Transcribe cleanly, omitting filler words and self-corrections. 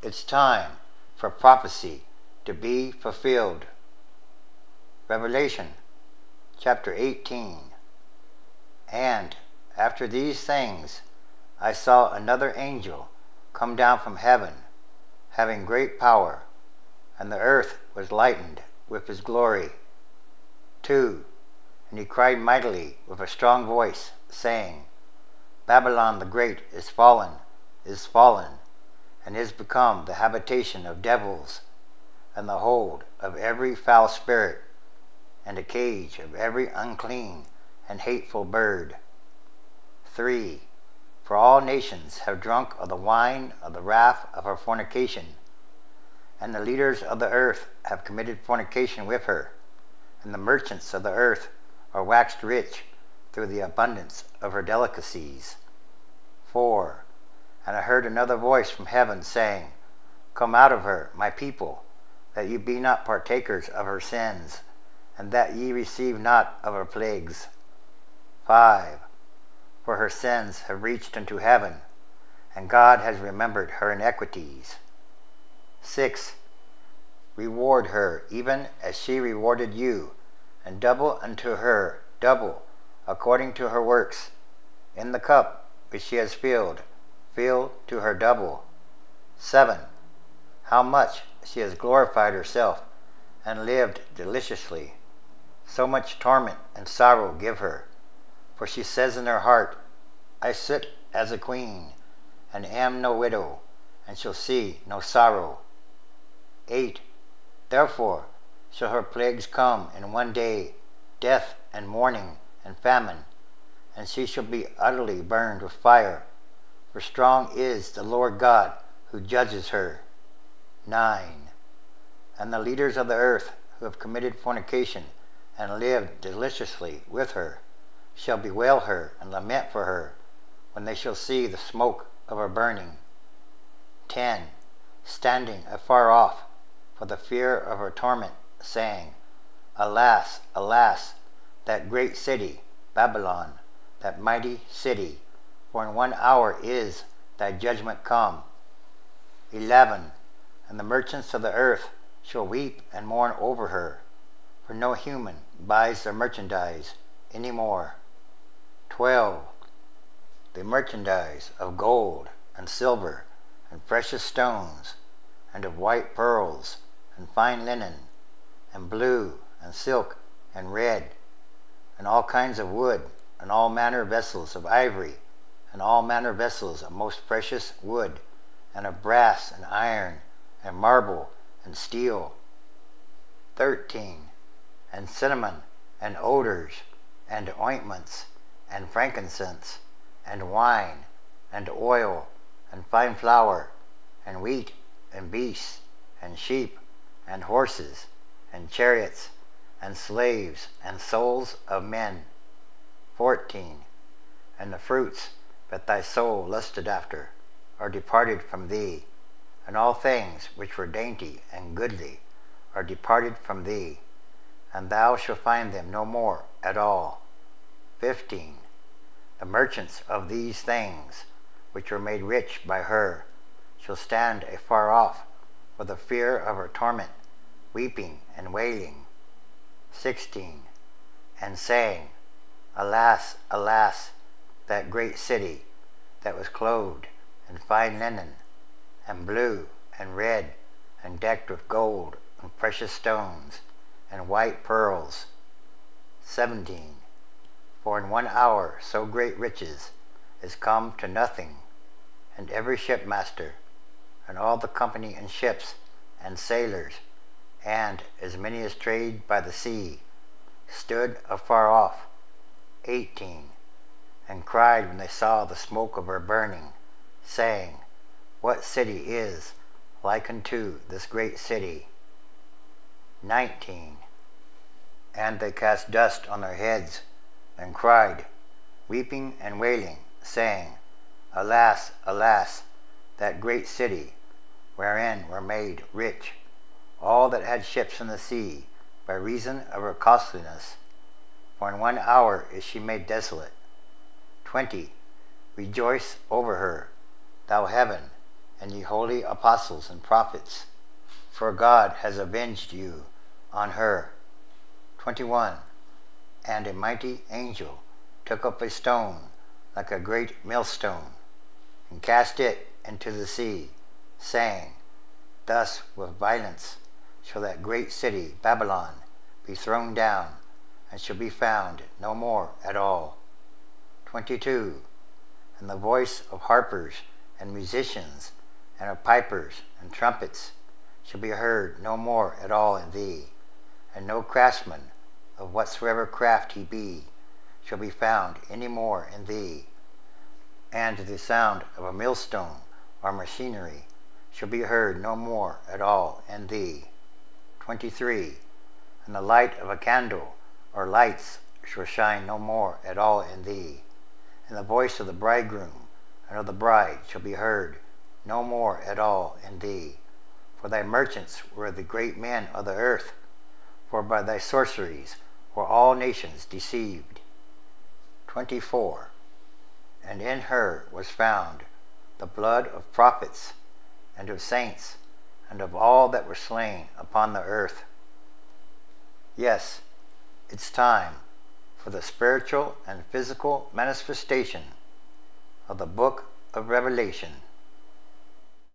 It's time for prophecy to be fulfilled. Revelation chapter 18. And after these things I saw another angel come down from heaven, having great power, and the earth was lightened with his glory. 2. And he cried mightily with a strong voice, saying, Babylon the Great is fallen, and is become the habitation of devils, and the hold of every foul spirit, and a cage of every unclean and hateful bird. 3. For all nations have drunk of the wine of the wrath of her fornication, and the leaders of the earth have committed fornication with her, and the merchants of the earth are waxed rich through the abundance of her delicacies. 4. And I heard another voice from heaven saying, Come out of her, my people, that ye be not partakers of her sins, and that ye receive not of her plagues. 5. For her sins have reached unto heaven, and God has remembered her iniquities. 6. Reward her even as she rewarded you, and double unto her double according to her works. In the cup which she has filled, fill to her double. 7. How much she has glorified herself and lived deliciously. So much torment and sorrow give her. For she says in her heart, I sit as a queen, and am no widow, and shall see no sorrow. 8. Therefore shall her plagues come in one day, death and mourning and famine, and she shall be utterly burned with fire. For strong is the Lord God who judges her. 9. And the leaders of the earth who have committed fornication and lived deliciously with her shall bewail her and lament for her when they shall see the smoke of her burning. 10. Standing afar off for the fear of her torment, saying, Alas, alas, that great city, Babylon, that mighty city, for in 1 hour is thy judgment come. 11. And the merchants of the earth shall weep and mourn over her, for no human buys their merchandise any more. 12. The merchandise of gold and silver and precious stones, and of white pearls and fine linen, and blue and silk and red, and all kinds of wood, and all manner vessels of ivory, and all manner vessels of most precious wood, and of brass and iron, and marble and steel. 13. And cinnamon, and odors, and ointments, and frankincense, and wine, and oil, and fine flour, and wheat, and beasts, and sheep, and horses, and chariots, and slaves, and souls of men. 14. And the fruits that thy soul lusted after are departed from thee, and all things which were dainty and goodly are departed from thee, and thou shalt find them no more at all. 15. The merchants of these things, which were made rich by her, shall stand afar off for the fear of her torment, weeping and wailing. 16. And saying, Alas, alas, that great city, that was clothed in fine linen, and blue and red, and decked with gold and precious stones, and white pearls. 17. For in 1 hour so great riches is come to nothing, and every shipmaster, and all the company in ships, and sailors, and as many as trade by the sea, stood afar off. 18. And cried when they saw the smoke of her burning, saying, What city is like unto this great city? 19. And they cast dust on their heads, and cried, weeping and wailing, saying, Alas, alas, that great city, wherein were made rich all that had ships in the sea, by reason of her costliness. For in 1 hour is she made desolate. 20. Rejoice over her, thou heaven, and ye holy apostles and prophets, for God has avenged you on her. 21. And a mighty angel took up a stone like a great millstone, and cast it into the sea, saying, Thus with violence shall that great city Babylon be thrown down, and shall be found no more at all. 22. And the voice of harpers and musicians, and of pipers and trumpets, shall be heard no more at all in thee, and no craftsman, of whatsoever craft he be, shall be found any more in thee. And the sound of a millstone or machinery shall be heard no more at all in thee. 23. And the light of a candle or lights shall shine no more at all in thee, and the voice of the bridegroom and of the bride shall be heard no more at all in thee. For thy merchants were the great men of the earth, for by thy sorceries were all nations deceived. 24. And in her was found the blood of prophets, and of saints, and of all that were slain upon the earth. Yes, it's time for the spiritual and physical manifestation of the book of Revelation.